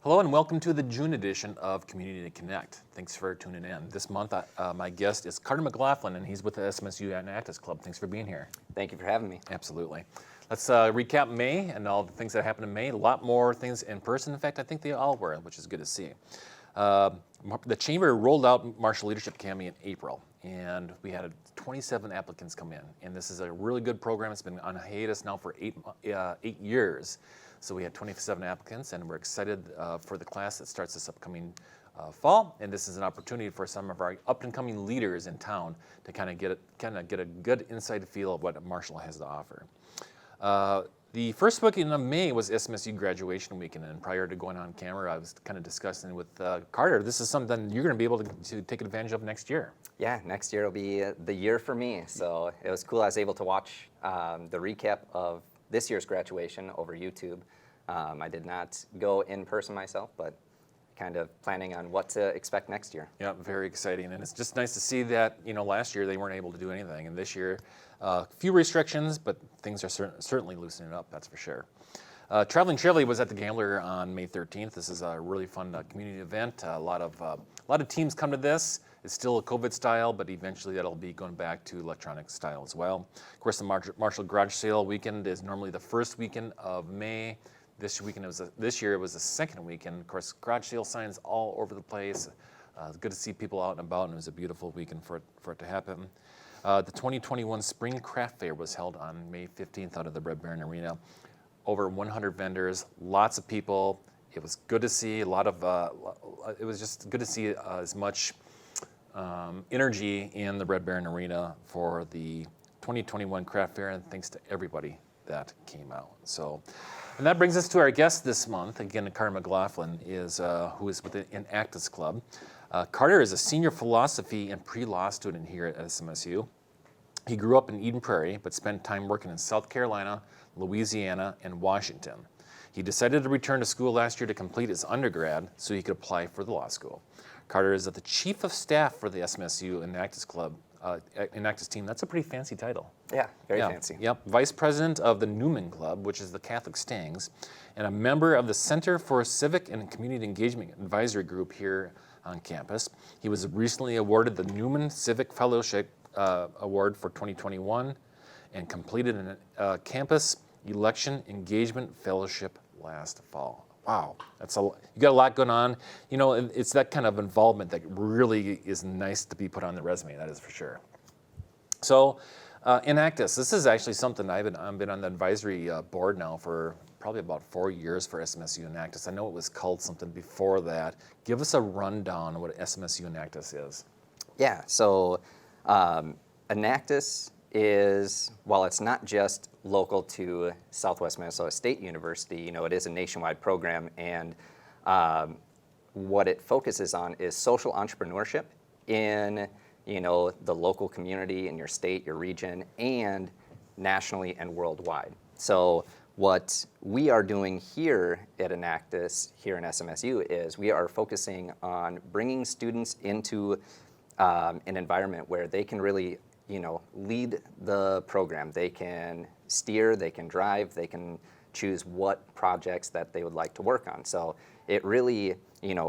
Hello and welcome to the June edition of Community to Connect. Thanks for tuning in. This month, my guest is Carter McLaughlin, and he's with the SMSU Enactus Club. Thanks for being here. Thank you for having me. Absolutely. Let's recap May and all the things that happened in May. A lot more things in person. In fact, I think they all were, which is good to see. The Chamber rolled out Marshall Leadership Academy in April, and we had 27 applicants come in. And this is a really good program. It's been on hiatus now for eight years. So we had 27 applicants, and we're excited for the class that starts this upcoming fall. And this is an opportunity for some of our up-and-coming leaders in town to kind of get a good inside feel of what Marshall has to offer. The first weekend of May was SMSU graduation weekend, and prior to going on camera, I was kind of discussing with Carter. This is something you're going to be able to take advantage of next year. Yeah, next year will be the year for me. So it was cool. I was able to watch the recap of this year's graduation over YouTube. I did not go in person myself, but kind of planning on what to expect next year. Yeah, very exciting. And it's just nice to see that, last year they weren't able to do anything. And this year, a few restrictions, but things are certainly loosening up, that's for sure. Traveling Chevy was at the Gambler on May 13th. This is a really fun community event. A lot of teams come to this. It's still a COVID style, but eventually that'll be going back to electronic style as well. Of course, the Marshall Garage Sale weekend is normally the first weekend of May. This year it was the second weekend. Of course, garage sale signs all over the place. It's good to see people out and about, and it was a beautiful weekend for it to happen. The 2021 Spring Craft Fair was held on May 15th out of the Red Baron Arena. Over 100 vendors, lots of people. It was good to see it was just good to see as much energy in the Red Baron Arena for the 2021 Craft Fair, and thanks to everybody that came out. And that brings us to our guest this month. Again, Carter McLaughlin who is with the Enactus Club. Carter is a senior philosophy and pre-law student here at SMSU. He grew up in Eden Prairie, but spent time working in South Carolina, Louisiana, and Washington. He decided to return to school last year to complete his undergrad so he could apply for the law school. Carter is the chief of staff for the SMSU Enactus Club, Enactus team. That's a pretty fancy title. Yeah, very fancy. Yep, vice president of the Newman Club, which is the Catholic Stings, and a member of the Center for Civic and Community Engagement Advisory Group here on campus. He was recently awarded the Newman Civic Fellowship Award for 2021 and completed a campus election engagement fellowship last fall. Wow, you got a lot going on. It's that kind of involvement that really is nice to be put on the resume, that is for sure. So, Enactus, this is actually something I've been on the advisory board now for probably about 4 years for SMSU Enactus. I know it was called something before that. Give us a rundown on what SMSU Enactus is. Yeah, so Enactus is, while it's not just local to Southwest Minnesota State University, it is a nationwide program, and what it focuses on is social entrepreneurship in, the local community, in your state, your region, and nationally and worldwide. So what we are doing here at Enactus, here in SMSU, is we are focusing on bringing students into an environment where they can really lead the program. They can steer, they can drive, they can choose what projects that they would like to work on. So it really,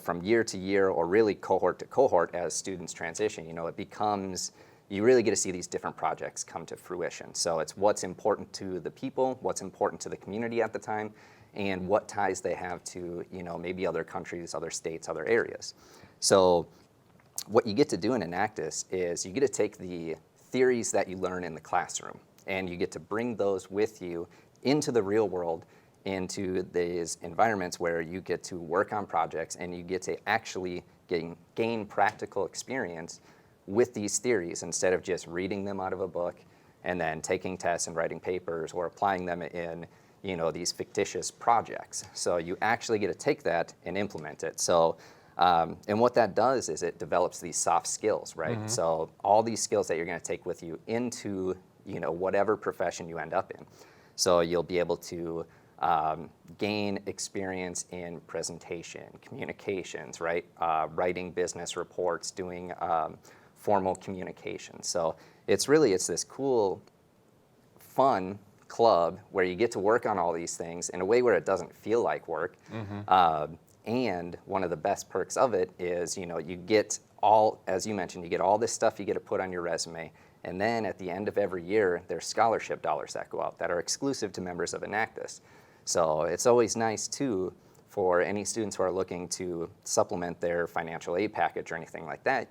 from year to year, or really cohort to cohort as students transition, it becomes, you really get to see these different projects come to fruition. So it's what's important to the people, what's important to the community at the time, and what ties they have to, maybe other countries, other states, other areas. So what you get to do in Enactus is you get to take the theories that you learn in the classroom, and you get to bring those with you into the real world, into these environments where you get to work on projects and you get to actually gain practical experience with these theories instead of just reading them out of a book and then taking tests and writing papers or applying them in these fictitious projects. So you actually get to take that and implement it. So and what that does is it develops these soft skills, right? Mm-hmm. So all these skills that you're going to take with you into whatever profession you end up in. So you'll be able to gain experience in presentation, communications, right? Writing business reports, doing formal communication. So it's this cool, fun club where you get to work on all these things in a way where it doesn't feel like work. Mm-hmm. And one of the best perks of it is, you get all, as you mentioned, you get all this stuff you get to put on your resume. And then at the end of every year, there's scholarship dollars that go out that are exclusive to members of Enactus. So it's always nice, too, for any students who are looking to supplement their financial aid package or anything like that,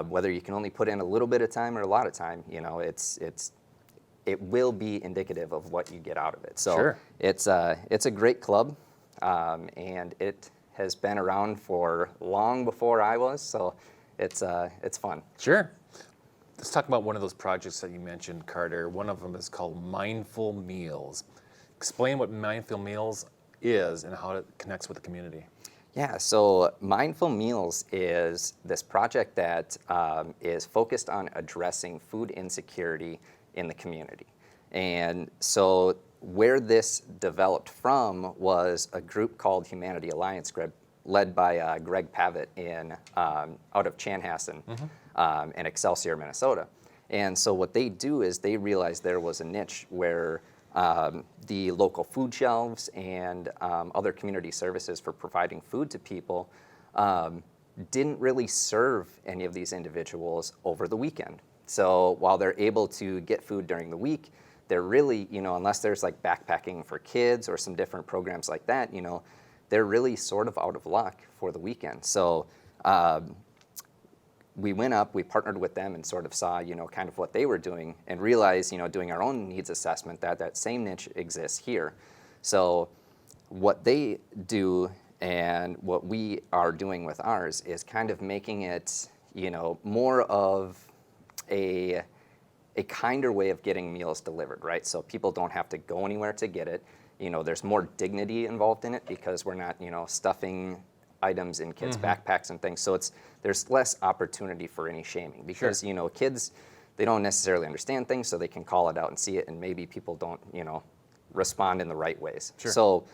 whether you can only put in a little bit of time or a lot of time, it will be indicative of what you get out of it. So Sure. it's a great club, and it has been around for long before I was, so it's fun. Sure. Let's talk about one of those projects that you mentioned, Carter. One of them is called Mindful Meals. Explain what Mindful Meals is and how it connects with the community. Yeah, so Mindful Meals is this project that is focused on addressing food insecurity in the community. And so where this developed from was a group called Humanity Alliance, led by Greg Pavitt out of Chanhassen in Excelsior, Minnesota. And so what they do is they realized there was a niche where the local food shelves and other community services for providing food to people didn't really serve any of these individuals over the weekend. So while they're able to get food during the week, they're really, unless there's like backpacking for kids or some different programs like that, they're really sort of out of luck for the weekend. So we went up, we partnered with them and sort of saw, kind of what they were doing and realized, doing our own needs assessment that same niche exists here. So what they do and what we are doing with ours is kind of making it, more of a kinder way of getting meals delivered, right? So people don't have to go anywhere to get it. There's more dignity involved in it because we're not, stuffing items in kids' backpacks and things. So there's less opportunity for any shaming because, Sure. Kids, they don't necessarily understand things, so they can call it out and see it, and maybe people don't, respond in the right ways. Sure. So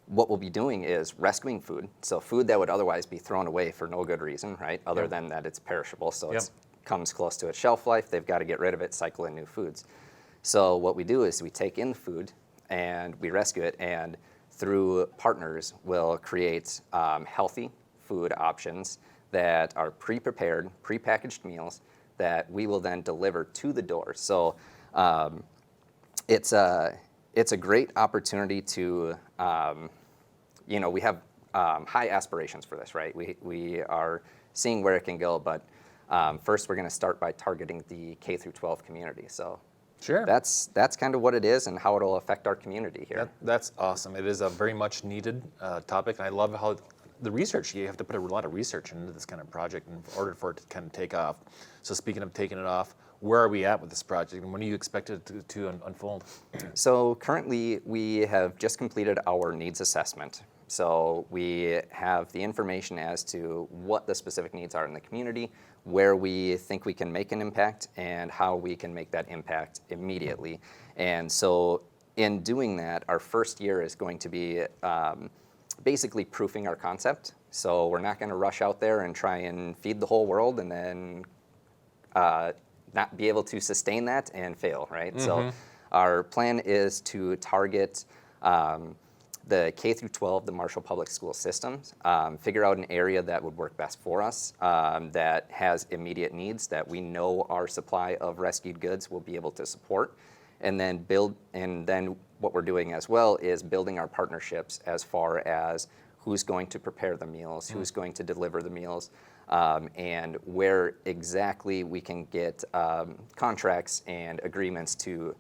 what we'll be doing is rescuing food. So food that would otherwise be thrown away for no good reason, right? Other than that it's perishable. So Yep. it comes close to its shelf life. They've got to get rid of it, cycle in new foods. So what we do is we take in the food and we rescue it, and through partners, we'll create healthy food options that are pre-prepared, pre-packaged meals that we will then deliver to the door. So it's a great opportunity to, we have high aspirations for this, right? We are seeing where it can go, but first we're going to start by targeting the K through 12 community. So Sure. that's kind of what it is and how it'll affect our community here. That's awesome. It is a very much needed topic, and I love how the research, you have to put a lot of research into this kind of project in order for it to kind of take off. So speaking of taking it off, where are we at with this project, and when do you expect it to unfold? So currently we have just completed our needs assessment. So we have the information as to what the specific needs are in the community, where we think we can make an impact, and how we can make that impact immediately. And so in doing that, our first year is going to be basically proofing our concept. So we're not going to rush out there and try and feed the whole world and then not be able to sustain that and fail, right? So our plan is to target the K through 12, the Marshall Public School systems, figure out an area that would work best for us, that has immediate needs that we know our supply of rescued goods will be able to support, and then what we're doing as well is building our partnerships as far as who's going to prepare the meals, who's going to deliver the meals, and where exactly we can get contracts and agreements to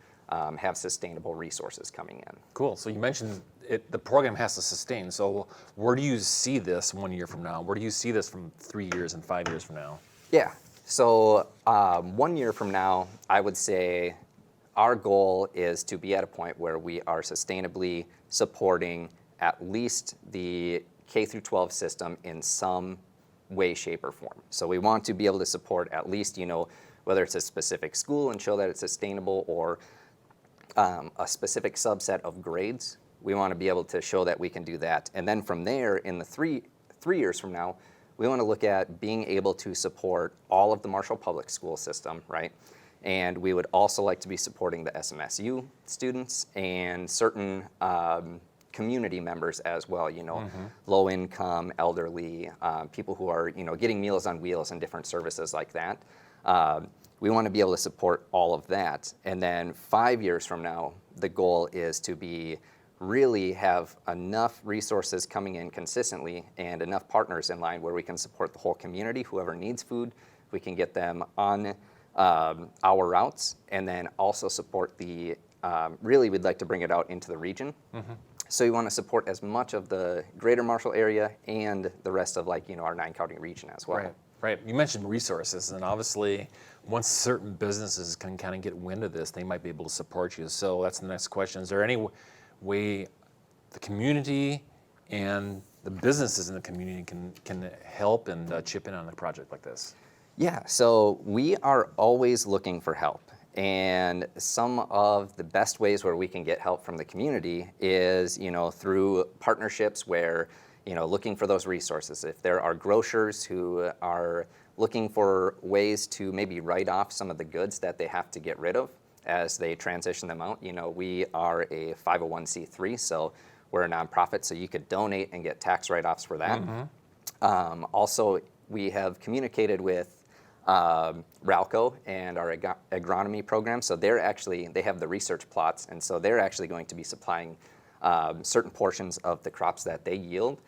have sustainable resources coming in. Cool. So you mentioned the program has to sustain. So where do you see this 1 year from now? Where do you see this from 3 years and 5 years from now? Yeah. So 1 year from now, I would say our goal is to be at a point where we are sustainably supporting at least the K through 12 system in some way, shape, or form. So we want to be able to support at least, whether it's a specific school and show that it's sustainable, or a specific subset of grades. We want to be able to show that we can do that. And then from there, in the three years from now, we want to look at being able to support all of the Marshall Public School system, right? And we would also like to be supporting the SMSU students and certain community members as well, low income, elderly, people who are, getting Meals on Wheels and different services like that. We want to be able to support all of that. And then 5 years from now, the goal is to really have enough resources coming in consistently and enough partners in line where we can support the whole community. Whoever needs food, we can get them on our routes, and then also support really we'd like to bring it out into the region. So we want to support as much of the greater Marshall area and the rest of our 9-county region as well. Right. You mentioned resources, and obviously once certain businesses can kind of get wind of this, they might be able to support you. So that's the next question. Is there any way the community and the businesses in the community can help and chip in on a project like this? Yeah, so we are always looking for help. And some of the best ways where we can get help from the community is, through partnerships where, looking for those resources. If there are grocers who are looking for ways to maybe write off some of the goods that they have to get rid of as they transition them out. We are a 501c3, so we're a nonprofit, so you could donate and get tax write-offs for that. Also, we have communicated with Ralco and our agronomy program, so they have the research plots, and so they're actually going to be supplying certain portions of the crops that they yield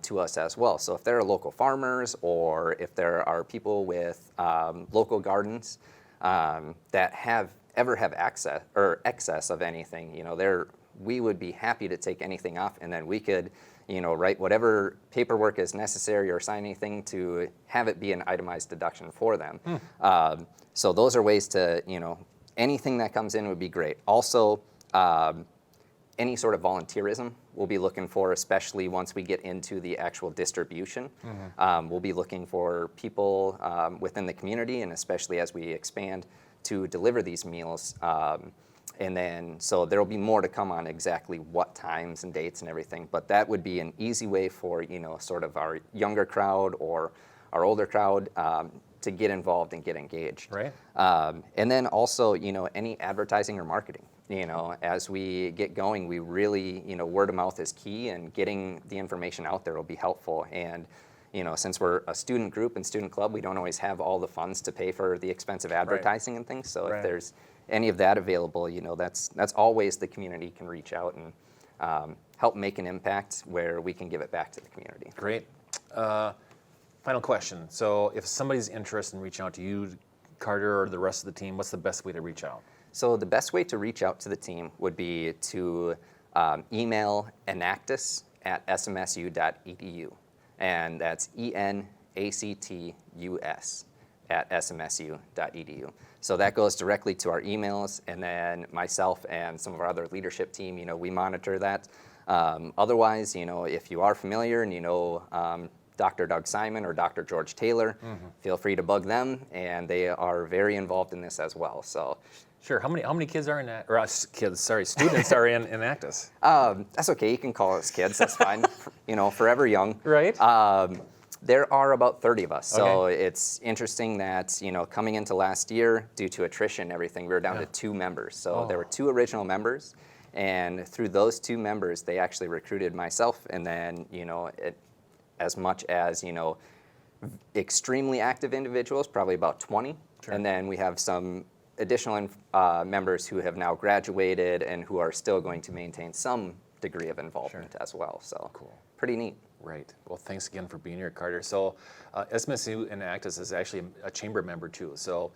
to us as well. So if there are local farmers, or if there are people with local gardens that have access or excess of anything, we would be happy to take anything off, and then we could, write whatever paperwork is necessary or sign anything to have it be an itemized deduction for them. So those are ways to, anything that comes in would be great. Also, any sort of volunteerism we'll be looking for, especially once we get into the actual distribution. We'll be looking for people within the community, and especially as we expand to deliver these meals. And then, so there'll be more to come on exactly what times and dates and everything, but that would be an easy way for, sort of our younger crowd or our older crowd to get involved and get engaged. Right. And then also, any advertising or marketing. As we get going, we really, word of mouth is key, and getting the information out there will be helpful. And, since we're a student group and student club, we don't always have all the funds to pay for the expensive advertising and things. So if there's any of that available, that's always the community can reach out and help make an impact where we can give it back to the community. Great. Final question. So if somebody's interested in reaching out to you, Carter, or the rest of the team, what's the best way to reach out? So the best way to reach out to the team would be to email Enactus at smsu.edu. And that's ENACTUS at smsu.edu. So that goes directly to our emails, and then myself and some of our other leadership team, we monitor that. Otherwise, if you are familiar and Dr. Doug Simon or Dr. George Taylor, feel free to bug them, and they are very involved in this as well. So. Sure. How many kids are in that? Or students are in Enactus? That's okay. You can call us kids. That's fine. Forever young. Right. There are about 30 of us. So Okay. it's interesting that, coming into last year, due to attrition and everything, we were down to 2 members. So there were 2 original members. And through those 2 members, they actually recruited myself. And then, as much as, extremely active individuals, probably about 20. Sure. And then we have some additional members who have now graduated and who are still going to maintain some degree of involvement as well. So Cool. Pretty neat. Right. Well, thanks again for being here, Carter. So SMSU Enactus is actually a chamber member too. So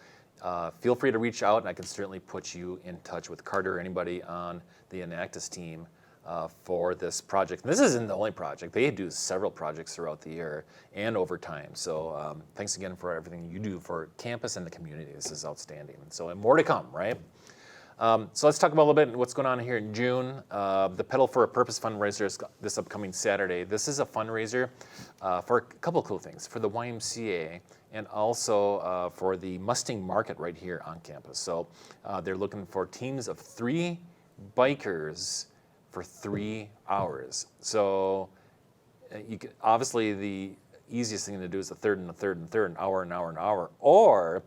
feel free to reach out, and I can certainly put you in touch with Carter or anybody on the Enactus team for this project. And this isn't the only project. They do several projects throughout the year and over time. So thanks again for everything you do for campus and the community. This is outstanding. So and more to come, right? So let's talk about a little bit what's going on here in June. The Pedal for a Purpose fundraiser is this upcoming Saturday. This is a fundraiser for a couple of cool things, for the YMCA and also for the Mustang Market right here on campus. So they're looking for teams of 3 bikers for 3 hours. So you could, obviously the easiest thing to do is a third and a third and a third, an hour, an hour, an hour. Or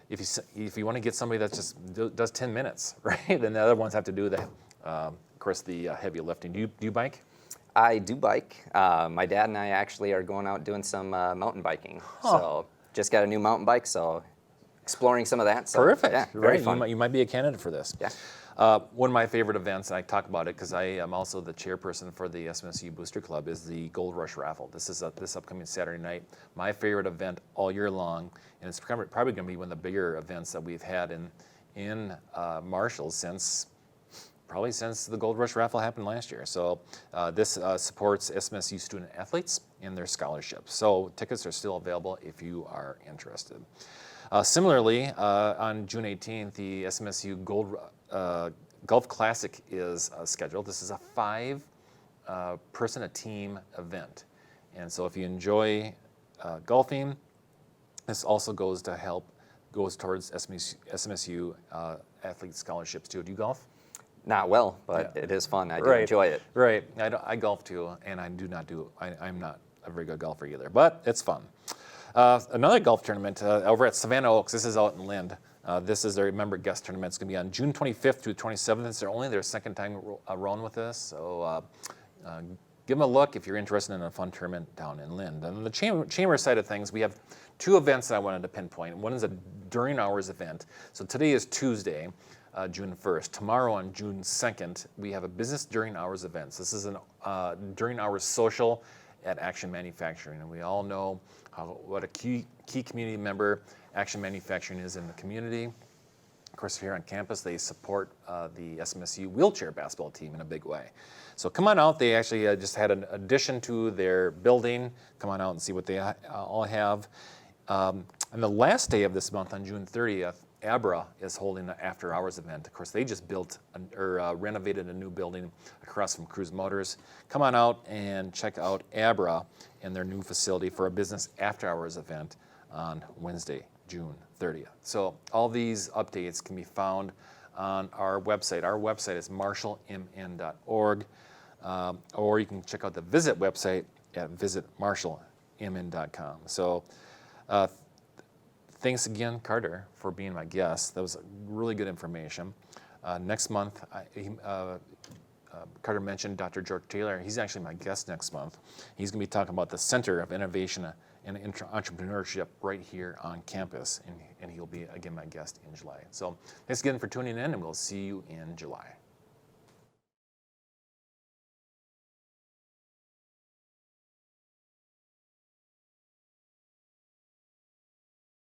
if you want to get somebody that just does 10 minutes, right? Then the other ones have to do the course, the heavy lifting. Do you bike? I do bike. My dad and I actually are going out doing some mountain biking. So just got a new mountain bike, so exploring some of that. So, Perfect. Yeah, very right. fun. You might be a candidate for this. Yeah. One of my favorite events, and I talk about it because I am also the chairperson for the SMSU Booster Club, is the Gold Rush Raffle. This is this upcoming Saturday night. My favorite event all year long, and it's probably going to be one of the bigger events that we've had in Marshall since the Gold Rush Raffle happened last year. So this supports SMSU student athletes and their scholarships. So tickets are still available if you are interested. Similarly, on June 18th, the SMSU Golf Classic is scheduled. This is a 5-person-a-team event. And so if you enjoy golfing, this also goes towards SMSU athlete scholarships too. Do you golf? Not well, but it is fun. I do Right. enjoy it. Right. I golf too, and I'm not a very good golfer either, but it's fun. Another golf tournament over at Savannah Oaks. This is out in Lind. This is their member guest tournament. It's going to be on June 25th through 27th. It's their second time rowing with this. So give them a look if you're interested in a fun tournament down in Lind. And on the chamber side of things, we have 2 events that I wanted to pinpoint. One is a during hours event. So today is Tuesday, June 1st. Tomorrow on June 2nd, we have a business during hours event. This is a during hours social at Action Manufacturing. And we all know what a key community member Action Manufacturing is in the community. Of course, here on campus, they support the SMSU wheelchair basketball team in a big way. So come on out. They actually just had an addition to their building. Come on out and see what they all have. On the last day of this month, on June 30th, Abra is holding an after-hours event. Of course, they just renovated a new building across from Cruise Motors. Come on out and check out Abra and their new facility for a business after-hours event on Wednesday, June 30th. So all these updates can be found on our website. Our website is marshallmn.org, or you can check out the Visit website at visitmarshallmn.com. So thanks again, Carter, for being my guest. That was really good information. Next month, Carter mentioned Dr. George Taylor. He's actually my guest next month. He's going to be talking about the Center of Innovation and Entrepreneurship right here on campus, and he'll be, again, my guest in July. So thanks again for tuning in, and we'll see you in July.